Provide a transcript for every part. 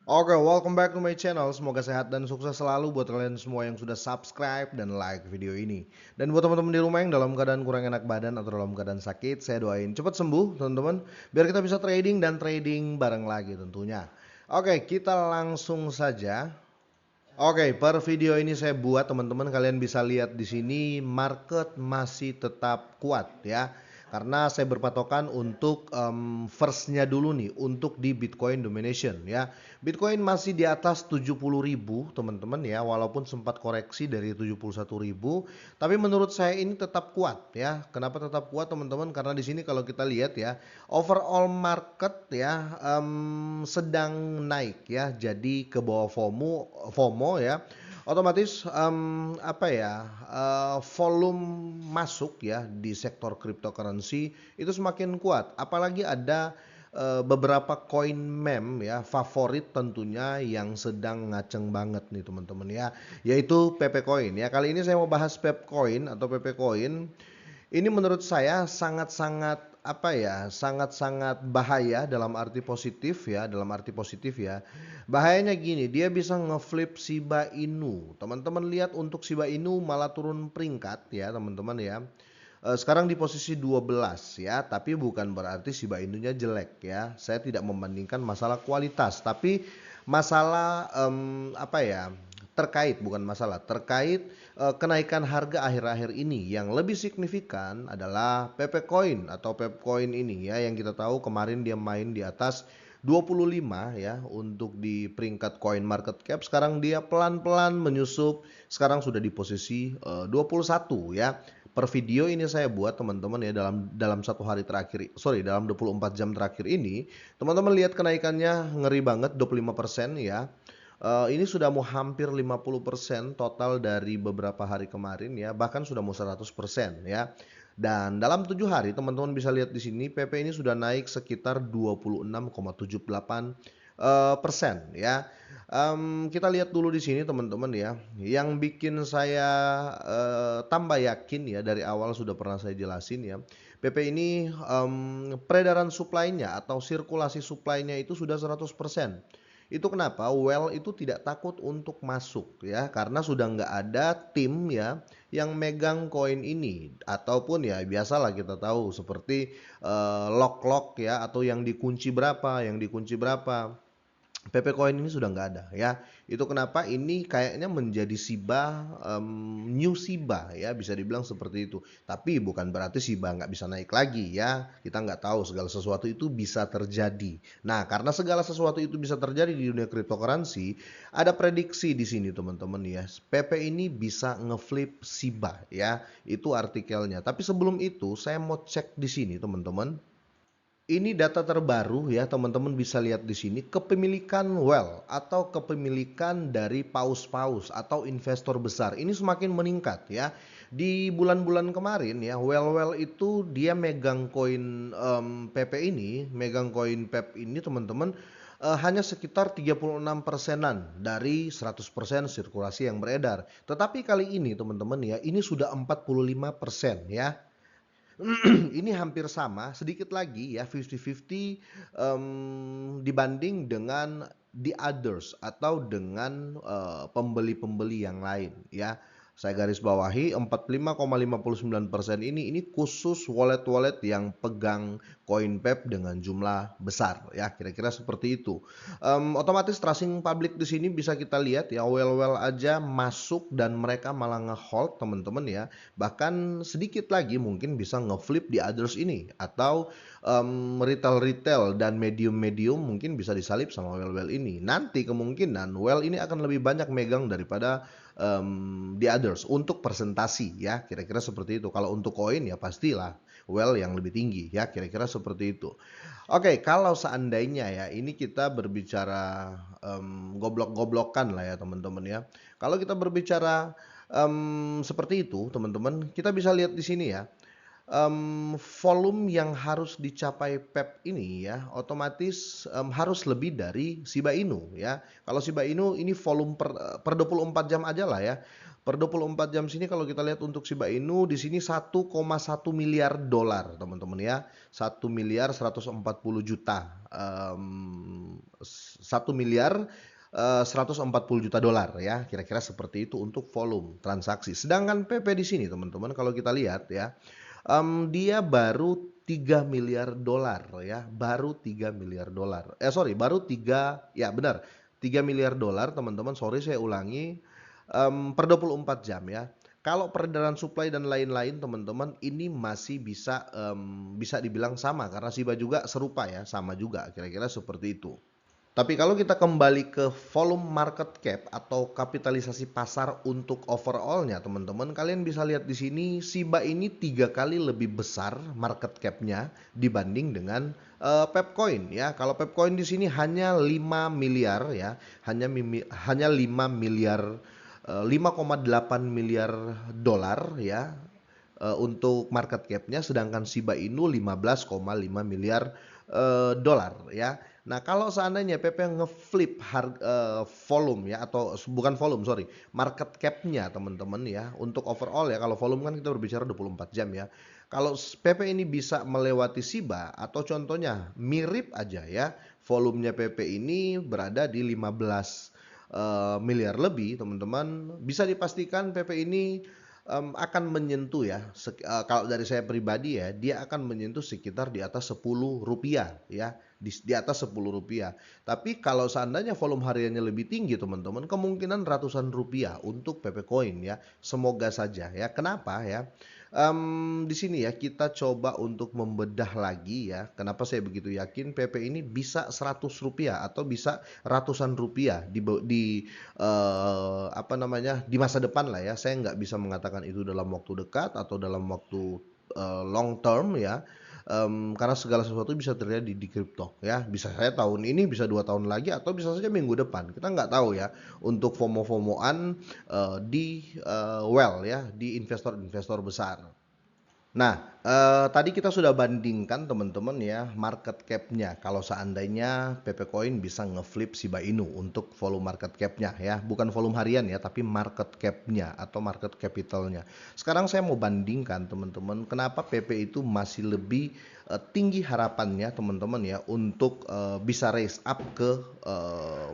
Oke, welcome back to my channel. Semoga sehat dan sukses selalu buat kalian semua yang sudah subscribe dan like video ini. Dan buat teman-teman di rumah yang dalam keadaan kurang enak badan atau dalam keadaan sakit, saya doain cepat sembuh, teman-teman, biar kita bisa trading dan trading bareng lagi tentunya. Oke, kita langsung saja. Oke, per video ini saya buat teman-teman kalian bisa lihat di sini market masih tetap kuat ya. Karena saya berpatokan untuk first-nya dulu nih untuk di Bitcoin domination ya. Bitcoin masih di atas 70.000 teman-teman ya, walaupun sempat koreksi dari 71.000, tapi menurut saya ini tetap kuat ya. Kenapa tetap kuat teman-teman? Karena di sini kalau kita lihat ya, overall market ya sedang naik ya, jadi ke bawah FOMO ya, otomatis apa ya, volume masuk ya di sektor cryptocurrency itu semakin kuat, apalagi ada beberapa koin meme ya favorit tentunya yang sedang ngaceng banget nih teman-teman ya, yaitu PP Coin ya. Kali ini saya mau bahas Pep Coin atau PP Coin. Ini menurut saya sangat-sangat apa ya, sangat-sangat bahaya dalam arti positif ya, dalam arti positif ya. Bahayanya gini, dia bisa ngeflip Shiba Inu. Teman-teman lihat untuk Shiba Inu malah turun peringkat ya, teman-teman ya. Sekarang di posisi 12 ya, tapi bukan berarti Shiba Inunya jelek ya. Saya tidak membandingkan masalah kualitas, tapi masalah apa ya? Terkait, bukan masalah, terkait kenaikan harga akhir-akhir ini yang lebih signifikan adalah PP Coin atau Pepcoin ini ya, yang kita tahu kemarin dia main di atas 25 ya untuk di peringkat coin market cap. Sekarang dia pelan-pelan menyusup, sekarang sudah di posisi 21 ya. Per video ini saya buat teman-teman ya, dalam satu hari terakhir, sorry, dalam 24 jam terakhir ini, teman-teman lihat kenaikannya ngeri banget, 25% ya. Ini sudah mau hampir 50% total dari beberapa hari kemarin ya, bahkan sudah mau 100% ya. Dan dalam 7 hari teman-teman bisa lihat di sini PP ini sudah naik sekitar 26,78 persen ya. Kita lihat dulu di sini teman-teman ya. Yang bikin saya tambah yakin ya, dari awal sudah pernah saya jelasin ya. PP ini peredaran supply-nya atau sirkulasi supply-nya itu sudah 100%. Itu kenapa well itu tidak takut untuk masuk ya, karena sudah nggak ada tim ya yang megang koin ini, ataupun ya biasalah kita tahu seperti lock-lock ya, atau yang dikunci berapa, yang dikunci berapa. PP Coin ini sudah nggak ada ya. Itu kenapa ini kayaknya menjadi Shiba, new Shiba ya, bisa dibilang seperti itu. Tapi bukan berarti Shiba nggak bisa naik lagi ya. Kita nggak tahu, segala sesuatu itu bisa terjadi. Nah, karena segala sesuatu itu bisa terjadi di dunia cryptocurrency, ada prediksi di sini teman-teman ya. PP ini bisa ngeflip Shiba ya. Itu artikelnya. Tapi sebelum itu saya mau cek di sini teman-teman. Ini data terbaru ya, teman-teman bisa lihat di sini kepemilikan well atau kepemilikan dari paus-paus atau investor besar ini semakin meningkat ya. Di bulan-bulan kemarin ya, well itu dia megang koin PP ini, megang koin PEP ini teman-teman, hanya sekitar 36 persenan dari 100% sirkulasi yang beredar. Tetapi kali ini teman-teman ya, ini sudah 45% ya. Ini hampir sama, sedikit lagi ya, 50-50 dibanding dengan the others atau dengan pembeli-pembeli yang lain ya. Saya garis bawahi 45,59% ini khusus wallet-wallet yang pegang koin PEP dengan jumlah besar ya, kira-kira seperti itu. Otomatis tracing public di sini bisa kita lihat ya, well aja masuk dan mereka malah nge-hold teman-teman ya. Bahkan sedikit lagi mungkin bisa ngeflip di others ini, atau retail dan medium mungkin bisa disalip sama well ini. Nanti kemungkinan well ini akan lebih banyak megang daripada the others untuk presentasi ya, kira-kira seperti itu. Kalau untuk koin ya pastilah well yang lebih tinggi ya, kira-kira seperti itu. Oke, kalau seandainya ya ini kita berbicara goblok-goblokan lah ya teman-teman ya. Kalau kita berbicara seperti itu teman-teman, kita bisa lihat di sini ya, volume yang harus dicapai PEP ini ya, otomatis harus lebih dari Shiba Inu ya. Kalau Shiba Inu ini volume per 24 jam aja lah ya. Per 24 jam sini kalau kita lihat untuk Shiba Inu di sini 1,1 miliar dolar teman-teman ya. 1 miliar 140 juta 1 miliar 140 juta dolar ya, kira-kira seperti itu untuk volume transaksi. Sedangkan PP di sini teman-teman kalau kita lihat ya, dia baru 3 miliar dolar ya, baru 3 miliar dolar. Sorry, baru 3, ya benar, 3 miliar dolar teman-teman, sorry saya ulangi, per 24 jam ya. Kalau peredaran supply dan lain-lain teman-teman, ini masih bisa dibilang sama karena Shiba juga serupa ya, sama juga kira-kira seperti itu. Tapi kalau kita kembali ke volume market cap atau kapitalisasi pasar untuk overallnya teman-teman, kalian bisa lihat di sini Shiba ini 3 kali lebih besar market capnya dibanding dengan Pepcoin ya. Kalau Pepcoin di sini hanya 5 miliar ya, hanya 5 miliar 5,8 miliar dolar ya untuk market capnya, sedangkan Shiba Inu 15,5 miliar dolar ya. Nah, kalau seandainya PP ngeflip volume ya, atau bukan volume, sorry, market capnya teman-teman ya, untuk overall ya, kalau volume kan kita berbicara 24 jam ya. Kalau PP ini bisa melewati Shiba, atau contohnya mirip aja ya, volumenya PP ini berada di 15 miliar lebih teman-teman, bisa dipastikan PP ini akan menyentuh ya, kalau dari saya pribadi ya, dia akan menyentuh sekitar di atas 10 rupiah ya, di atas 10 rupiah. Tapi kalau seandainya volume hariannya lebih tinggi teman-teman, kemungkinan ratusan rupiah untuk PP Coin ya, semoga saja ya. Kenapa ya? Di sini ya kita coba untuk membedah lagi ya, kenapa saya begitu yakin PP ini bisa 100 rupiah atau bisa ratusan rupiah apa namanya, di masa depan lah ya. Saya nggak bisa mengatakan itu dalam waktu dekat atau dalam waktu long term ya, karena segala sesuatu bisa terjadi di kripto ya. Bisa saya tahun ini, bisa 2 tahun lagi, atau bisa saja minggu depan, kita nggak tahu ya. Untuk FOMO-FOMOan di well ya, di investor-investor besar. Nah, tadi kita sudah bandingkan teman-teman ya market cap-nya kalau seandainya PP Coin bisa ngeflip Shiba Inu untuk volume market cap-nya ya, bukan volume harian ya, tapi market cap-nya atau market capital-nya. Sekarang saya mau bandingkan teman-teman, kenapa PP itu masih lebih tinggi harapannya teman-teman ya untuk bisa raise up ke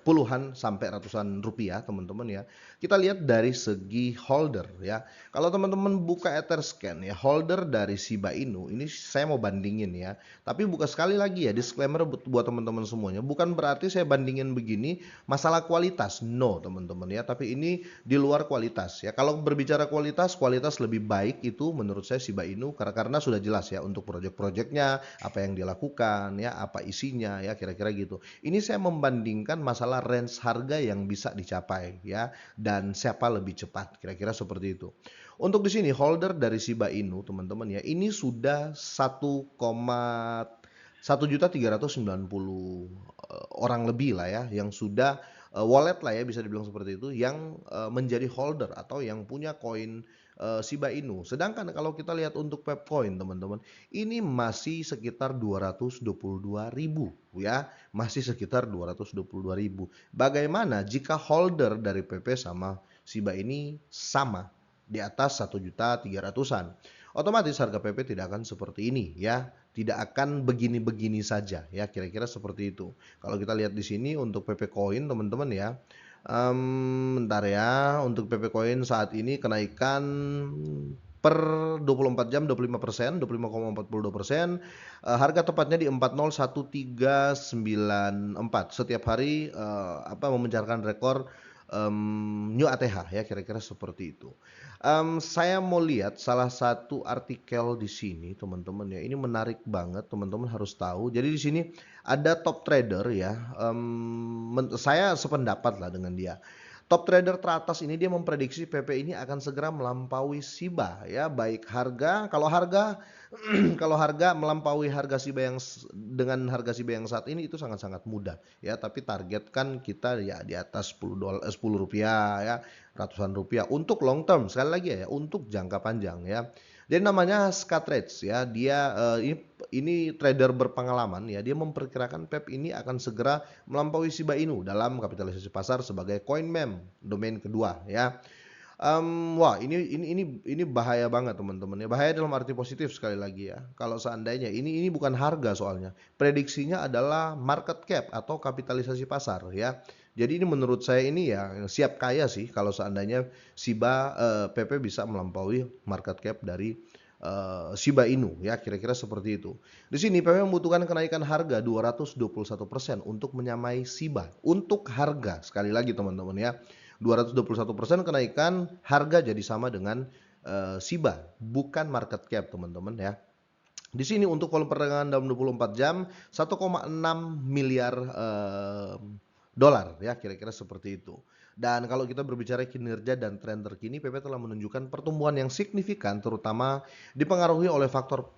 puluhan sampai ratusan rupiah teman-teman ya. Kita lihat dari segi holder ya. Kalau teman-teman buka Etherscan ya, holder dari Shiba Inu ini saya mau bandingin ya. Tapi buka sekali lagi ya, disclaimer buat teman-teman semuanya, bukan berarti saya bandingin begini masalah kualitas, no teman-teman ya. Tapi ini di luar kualitas ya. Kalau berbicara kualitas lebih baik itu menurut saya Shiba Inu, karena sudah jelas ya untuk project-projectnya, apa yang dilakukan ya, apa isinya ya, kira-kira gitu. Ini saya membandingkan masalah range harga yang bisa dicapai ya, dan siapa lebih cepat, kira-kira seperti itu. Untuk di sini holder dari Shiba Inu teman-teman ya, ini sudah 1,1.390 orang lebih lah ya, yang sudah wallet lah ya, bisa dibilang seperti itu, yang menjadi holder atau yang punya koin Shiba Inu. Sedangkan kalau kita lihat untuk Pepcoin teman-teman, ini masih sekitar 222.000 ya, masih sekitar 222.000. Bagaimana jika holder dari PP sama Shiba ini sama di atas 1.300.000-an? Otomatis harga PP tidak akan seperti ini ya, tidak akan begini-begini saja ya, kira-kira seperti itu. Kalau kita lihat di sini untuk PP Coin teman-teman ya, bentar ya, untuk PP Coin saat ini kenaikan per 24 jam 25%, 25,42%. Harga tepatnya di 401394. Setiap hari memencarkan rekor new ATH ya, kira-kira seperti itu. Saya mau lihat salah satu artikel di sini teman-teman ya, ini menarik banget, teman-teman harus tahu. Jadi di sini ada top trader ya, saya sependapat lah dengan dia. Top trader teratas ini dia memprediksi PP ini akan segera melampaui Shiba ya, baik harga, kalau harga kalau harga melampaui harga Shiba yang dengan harga Shiba yang saat ini itu sangat-sangat mudah ya, tapi target kan kita ya di atas 10 rupiah ya, ratusan rupiah untuk long term, sekali lagi ya, untuk jangka panjang ya. Jadi namanya Scatrades ya, dia ini trader berpengalaman ya, dia memperkirakan PEP ini akan segera melampaui Shiba Inu dalam kapitalisasi pasar sebagai coin mem domain kedua ya. Wah, ini bahaya banget teman-teman ya. Bahaya dalam arti positif sekali lagi ya. Kalau seandainya ini bukan harga soalnya. Prediksinya adalah market cap atau kapitalisasi pasar ya. Jadi ini menurut saya ini ya siap kaya sih kalau seandainya PP bisa melampaui market cap dari Shiba Inu ya, kira-kira seperti itu. Di sini PP membutuhkan kenaikan harga 221% untuk menyamai Shiba. Untuk harga sekali lagi teman-teman ya. 221% kenaikan harga jadi sama dengan Shiba, bukan market cap teman-teman ya. Di sini untuk volume perdagangan dalam 24 jam 1,6 miliar dolar ya, kira-kira seperti itu. Dan kalau kita berbicara kinerja dan tren terkini, PP telah menunjukkan pertumbuhan yang signifikan terutama dipengaruhi oleh faktor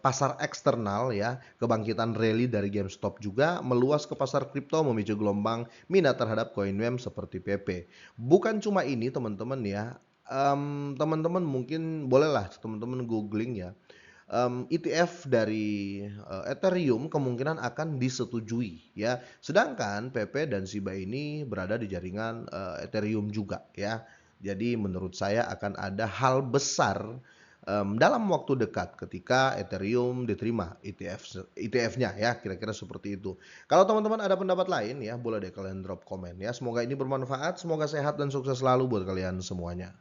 pasar eksternal ya, kebangkitan rally dari GameStop juga meluas ke pasar kripto memicu gelombang minat terhadap koin meme seperti PP. Bukan cuma ini teman-teman ya, teman-teman mungkin bolehlah teman-teman googling ya. ETF dari Ethereum kemungkinan akan disetujui ya. Sedangkan PP dan Shiba ini berada di jaringan Ethereum juga ya. Jadi menurut saya akan ada hal besar dalam waktu dekat ketika Ethereum diterima ETF-nya ya, kira-kira seperti itu. Kalau teman-teman ada pendapat lain ya, boleh deh kalian drop komen ya. Semoga ini bermanfaat, semoga sehat dan sukses selalu buat kalian semuanya.